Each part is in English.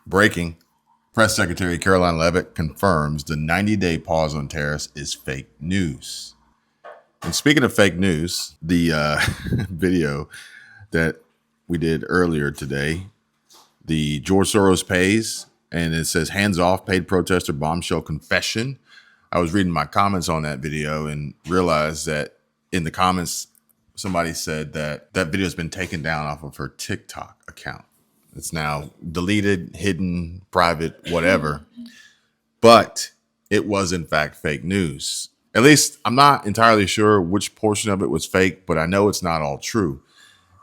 Breaking. Press Secretary Karoline Leavitt confirms the 90-day pause on tariffs is fake news. And speaking of fake news, the video that we did earlier today, the George Soros pays, and it says hands off, paid protester bombshell confession. I was reading my comments on that video and realized that in the comments, somebody said that that video has been taken down off of her TikTok account. It's now deleted, hidden, private, whatever. But it was, in fact, fake news. At least I'm not entirely sure which portion of it was fake, but I know it's not all true.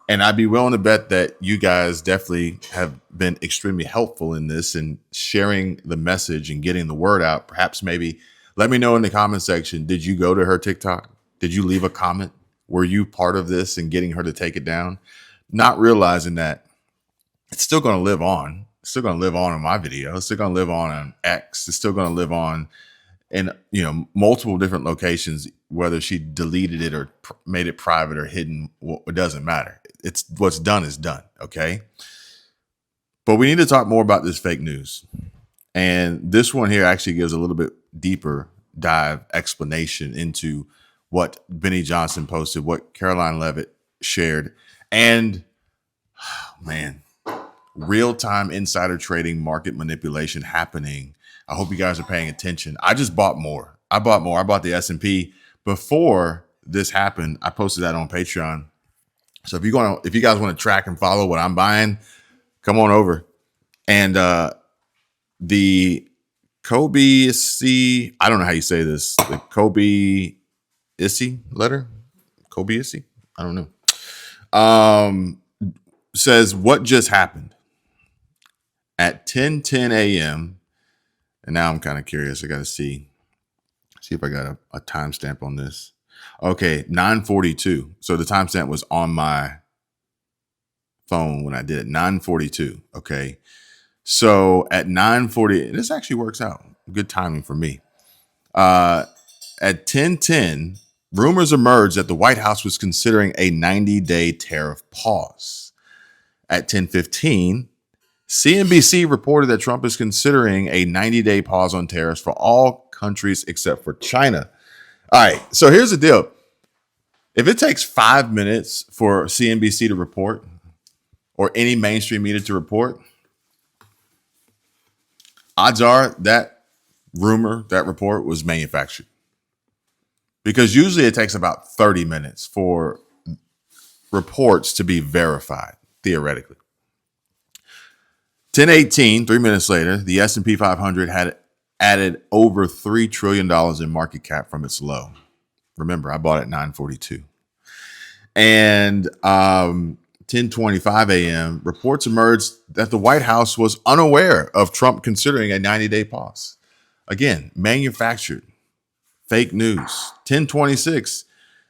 And I'd be willing to bet that you guys definitely have been extremely helpful in this and sharing the message and getting the word out. Perhaps maybe let me know in the comment section, did you go to her TikTok? Did you leave a comment? Were you part of this and getting her to take it down? Not realizing that it's still going to live on. It's still going to live on in my video. It's still going to live on X. It's still going to live on in multiple different locations, whether she deleted it or made it private or hidden. It doesn't matter. It's what's done is done. Okay. But we need to talk more about this fake news. And this one here actually gives a little bit deeper dive explanation into what Benny Johnson posted, what Karoline Leavitt shared, and man, real-time insider trading, market manipulation happening. I hope you guys are paying attention. I just bought more. I bought the S&P before this happened. I posted that on Patreon. So if you guys want to track and follow what I'm buying, come on over. And the Kobe-issy, I don't know how you say this. The Kobe-issy letter? Kobe-issy? I don't know. Says what just happened at 10:10 a.m. And now I'm kind of curious. I got to see if I got a timestamp on this. Okay, 9:42. So the timestamp was on my phone when I did it. 9:42. Okay. So at 9:40, this actually works out. Good timing for me. At 10:10, rumors emerged that the White House was considering a 90-day tariff pause. At 10:15, CNBC reported that Trump is considering a 90-day pause on tariffs for all countries except for China. All right, so here's the deal. If it takes 5 minutes for CNBC to report or any mainstream media to report, odds are that rumor, that report was manufactured. Because usually it takes about 30 minutes for reports to be verified, theoretically. 10:18, 3 minutes later, the S&P 500 had added over $3 trillion in market cap from its low. Remember, I bought at 9:42. And 10:25 a.m., reports emerged that the White House was unaware of Trump considering a 90-day pause. Again, manufactured, fake news. 10:26,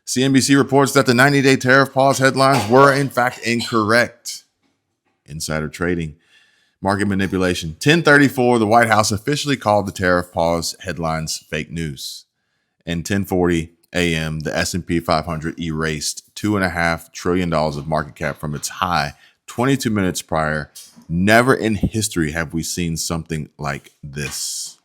CNBC reports that the 90-day tariff pause headlines were, in fact, incorrect. Insider trading, market manipulation. 10:34, the White House officially called the tariff pause headlines fake news. And 10:40 a.m., the S&P 500 erased $2.5 trillion of market cap from its high 22 minutes prior. Never in history have we seen something like this.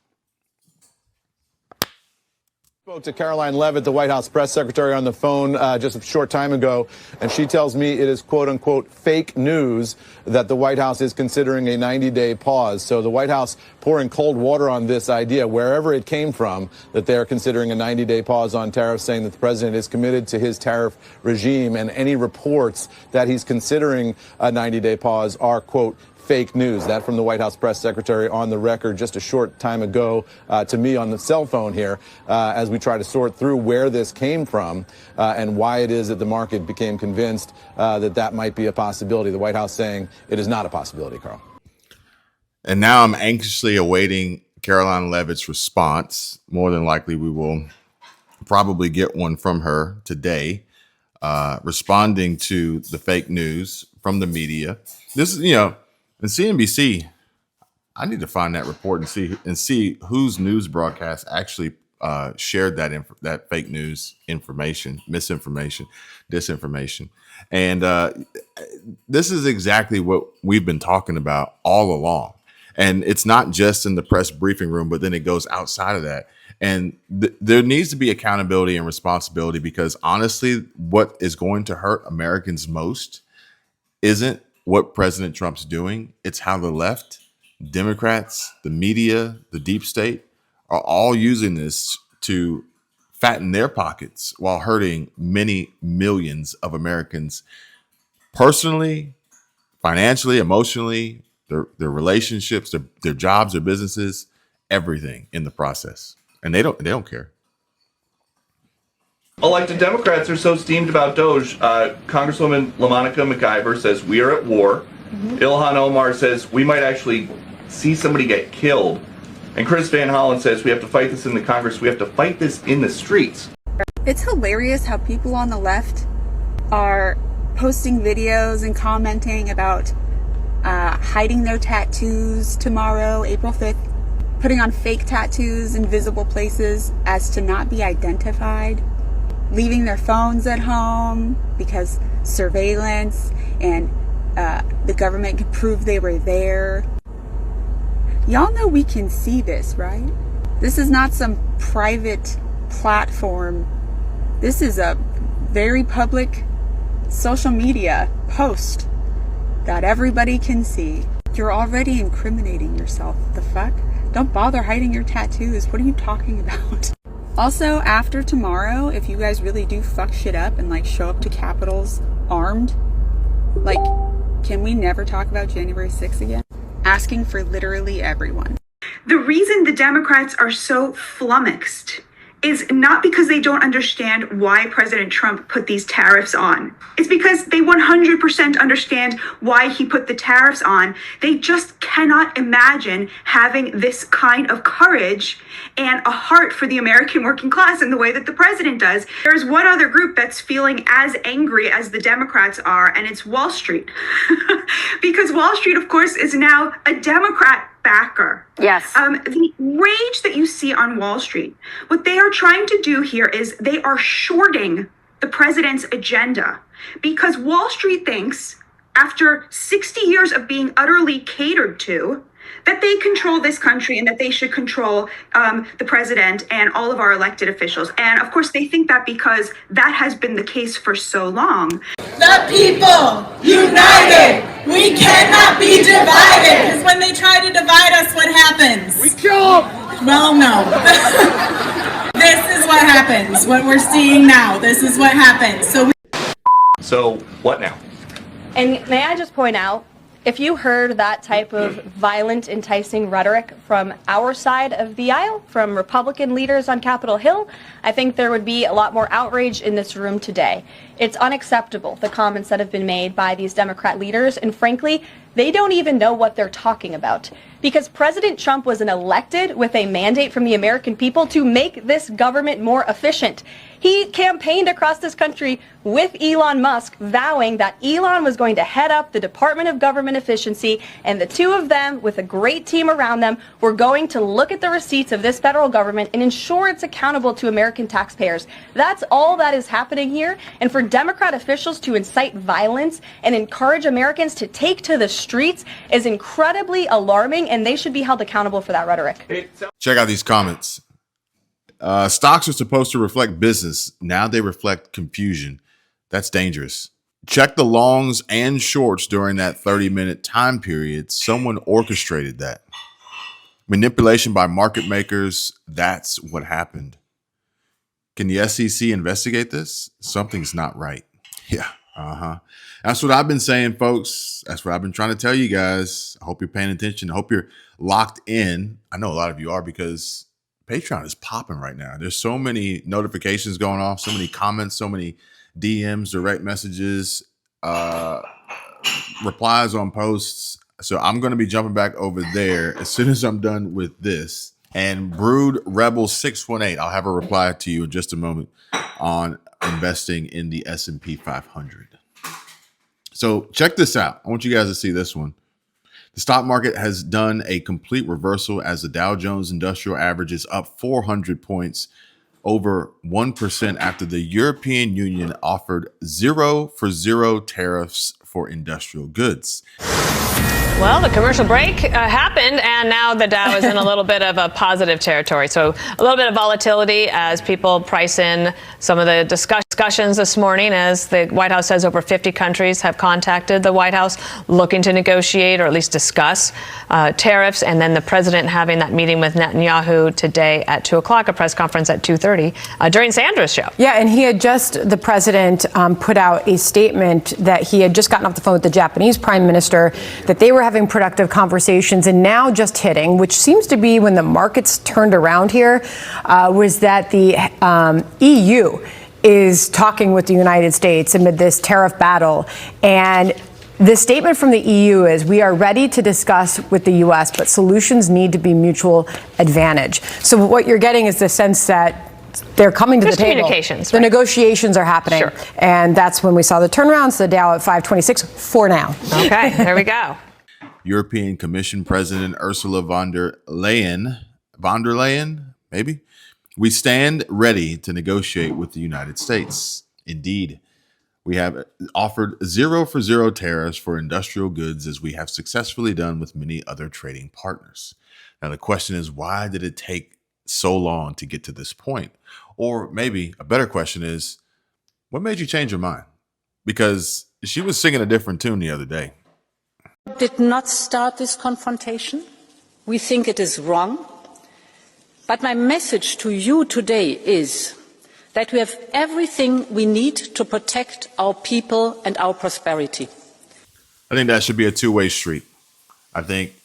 Spoke to Karoline Leavitt, the White House press secretary, on the phone just a short time ago, and she tells me it is, quote unquote, fake news that the White House is considering a 90-day pause. So the White House pouring cold water on this idea, wherever it came from, that they're considering a 90-day pause on tariffs, saying that the president is committed to his tariff regime, and any reports that he's considering a 90-day pause are, quote, fake news. That from the White House press secretary on the record just a short time ago to me on the cell phone here as we try to sort through where this came from and why it is that the market became convinced that might be a possibility. The White House saying it is not a possibility, Carl. And now I'm anxiously awaiting Karoline Leavitt's response. More than likely, we will probably get one from her today, responding to the fake news from the media. This is, and CNBC, I need to find that report and see whose news broadcast actually shared that fake news information, misinformation, disinformation. And this is exactly what we've been talking about all along. And it's not just in the press briefing room, but then it goes outside of that. And there needs to be accountability and responsibility, because honestly, what is going to hurt Americans most isn't what President Trump's doing. It's how the left, Democrats, the media, the deep state are all using this to fatten their pockets while hurting many millions of Americans personally, financially, emotionally, their relationships, their jobs, their businesses, everything in the process. And they don't care. Elected Democrats are so steamed about Doge. Congresswoman LaMonica McIver says we are at war. Ilhan Omar says we might actually see somebody get killed. And Chris Van Hollen says we have to fight this in the Congress. We have to fight this in the streets. It's hilarious how people on the left are posting videos and commenting about hiding their tattoos tomorrow, April 5th, putting on fake tattoos in visible places as to not be identified, leaving their phones at home because surveillance and the government could prove they were there. Y'all know we can see this, right? This is not some private platform. This is a very public social media post that everybody can see. You're already incriminating yourself. The fuck? Don't bother hiding your tattoos. What are you talking about? Also, after tomorrow, if you guys really do fuck shit up and like show up to Capitals armed, like, can we never talk about January 6th again? Asking for literally everyone. The reason the Democrats are so flummoxed is not because they don't understand why President Trump put these tariffs on. It's because they 100% understand why he put the tariffs on. They just cannot imagine having this kind of courage and a heart for the American working class in the way that the president does. There's one other group that's feeling as angry as the Democrats are, and it's Wall Street. Because Wall Street, of course, is now a Democrat backer. Yes. The rage that you see on Wall Street, what they are trying to do here is they are shorting the president's agenda, because Wall Street thinks, after 60 years of being utterly catered to, that they control this country and that they should control the president and all of our elected officials. And of course, they think that because that has been the case for so long. The people united. We cannot be divided. Because when they try to divide us, what happens? We kill them. Well, no. This is what happens. What we're seeing now. This is what happens. So what now? And may I just point out, if you heard that type of violent, enticing rhetoric from our side of the aisle, from Republican leaders on Capitol Hill, I think there would be a lot more outrage in this room today. It's unacceptable, the comments that have been made by these Democrat leaders, and frankly, they don't even know what they're talking about. Because President Trump was elected with a mandate from the American people to make this government more efficient. He campaigned across this country with Elon Musk, vowing that Elon was going to head up the Department of Government Efficiency, and the two of them, with a great team around them, were going to look at the receipts of this federal government and ensure it's accountable to American taxpayers. That's all that is happening here. And for Democrat officials to incite violence and encourage Americans to take to the streets is incredibly alarming, and they should be held accountable for that rhetoric. Check out these comments. Stocks are supposed to reflect business. Now they reflect confusion. That's dangerous. Check the longs and shorts during that 30-minute time period. Someone orchestrated that. Manipulation by market makers. That's what happened. Can the SEC investigate this? Something's not right. Yeah. That's what I've been saying, folks. That's what I've been trying to tell you guys. I hope you're paying attention. I hope you're locked in. I know a lot of you are, because Patreon is popping right now. There's so many notifications going off, so many comments, so many DMs, direct messages, replies on posts. So I'm going to be jumping back over there as soon as I'm done with this. And Brood Rebel 618, I'll have a reply to you in just a moment on investing in the S&P 500. So check this out. I want you guys to see this one. The stock market has done a complete reversal as the Dow Jones Industrial Average is up 400 points, over 1% after the European Union offered 0 for 0 tariffs for industrial goods. Well, the commercial break happened, and now the Dow is in a little bit of a positive territory. So a little bit of volatility as people price in some of the discussions this morning, as the White House says over 50 countries have contacted the White House looking to negotiate or at least discuss tariffs, and then the president having that meeting with Netanyahu today at 2 o'clock, a press conference at 2:30 during Sandra's show. Yeah, and the president put out a statement that he had just gotten off the phone with the Japanese prime minister, that they were having productive conversations, and now just hitting, which seems to be when the markets turned around here, was that the EU is talking with the United States amid this tariff battle. And the statement from the EU is, we are ready to discuss with the U.S., but solutions need to be mutual advantage. So what you're getting is the sense that they're coming to the table. Communications. The right. Negotiations are happening. Sure. And that's when we saw the turnarounds, the Dow at 526 for now. Okay, there we go. European Commission President Ursula von der Leyen, maybe? We stand ready to negotiate with the United States. Indeed, we have offered 0 for 0 tariffs for industrial goods, as we have successfully done with many other trading partners. Now, the question is, why did it take so long to get to this point? Or maybe a better question is, what made you change your mind? Because she was singing a different tune the other day. Did not start this confrontation. We think it is wrong. But my message to you today is that we have everything we need to protect our people and our prosperity. I think that should be a two-way street. I think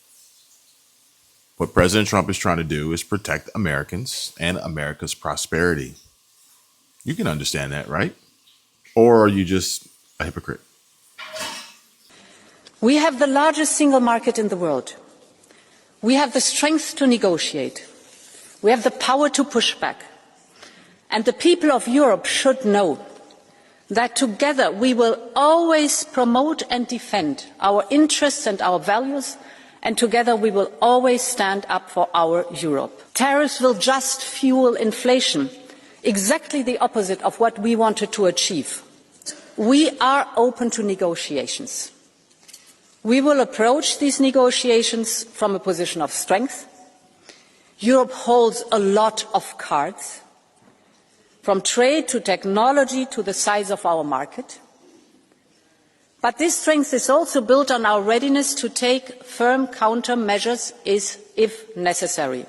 what President Trump is trying to do is protect Americans and America's prosperity. You can understand that, right? Or are you just a hypocrite? We have the largest single market in the world. We have the strength to negotiate. We have the power to push back. And the people of Europe should know that together we will always promote and defend our interests and our values, and together we will always stand up for our Europe. Tariffs will just fuel inflation, exactly the opposite of what we wanted to achieve. We are open to negotiations. We will approach these negotiations from a position of strength. Europe holds a lot of cards, from trade to technology to the size of our market. But this strength is also built on our readiness to take firm countermeasures if necessary.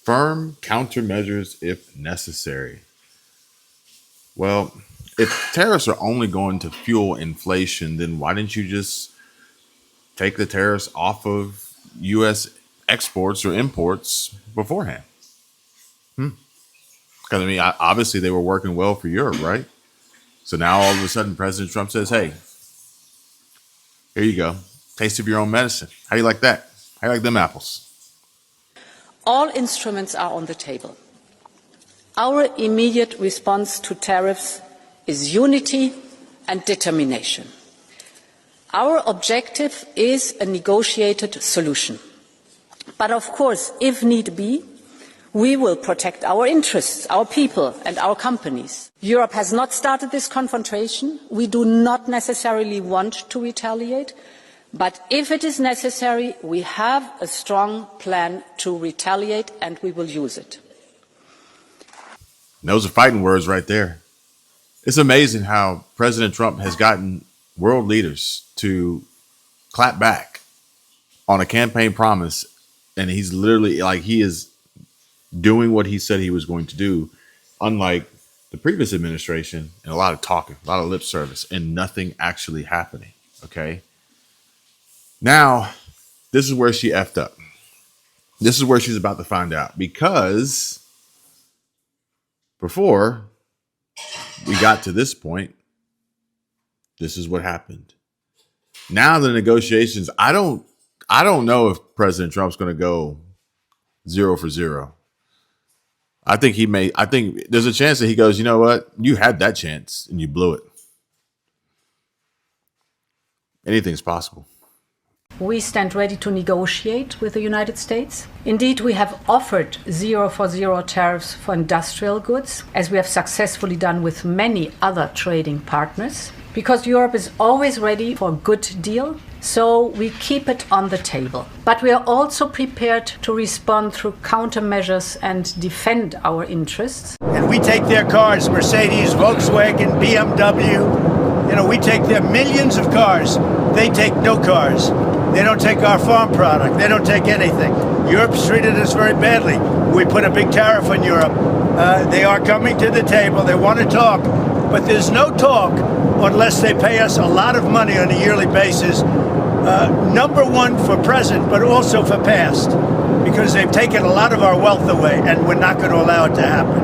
Firm countermeasures if necessary. Well, if tariffs are only going to fuel inflation, then why didn't you just take the tariffs off of U.S. exports or imports beforehand? Because, I mean, obviously they were working well for Europe, right? So now all of a sudden President Trump says, hey, here you go. Taste of your own medicine. How do you like that? How do you like them apples? All instruments are on the table. Our immediate response to tariffs is unity and determination. Our objective is a negotiated solution. But of course, if need be, we will protect our interests, our people and our companies. Europe has not started this confrontation. We do not necessarily want to retaliate. But if it is necessary, we have a strong plan to retaliate, and we will use it. Those are fighting words right there. It's amazing how President Trump has gotten world leaders to clap back on a campaign promise, and he's literally like, he is doing what he said he was going to do, unlike the previous administration, and a lot of talking, a lot of lip service, and nothing actually happening. Okay. Now, this is where she effed up. This is where she's about to find out, because before we got to this point, this is what happened. Now the negotiations, I don't know if President Trump's going to go 0 for 0. I think there's a chance that he goes, you know what? You had that chance and you blew it. Anything's possible. We stand ready to negotiate with the United States. Indeed, we have offered 0 for 0 tariffs for industrial goods, as we have successfully done with many other trading partners, because Europe is always ready for a good deal. So we keep it on the table. But we are also prepared to respond through countermeasures and defend our interests. And we take their cars, Mercedes, Volkswagen, BMW. You know, we take their millions of cars. They take no cars. They don't take our farm product. They don't take anything. Europe's treated us very badly. We put a big tariff on Europe. They are coming to the table. They want to talk. But there's no talk unless they pay us a lot of money on a yearly basis. Number one for present, but also for past. Because they've taken a lot of our wealth away, and we're not going to allow it to happen.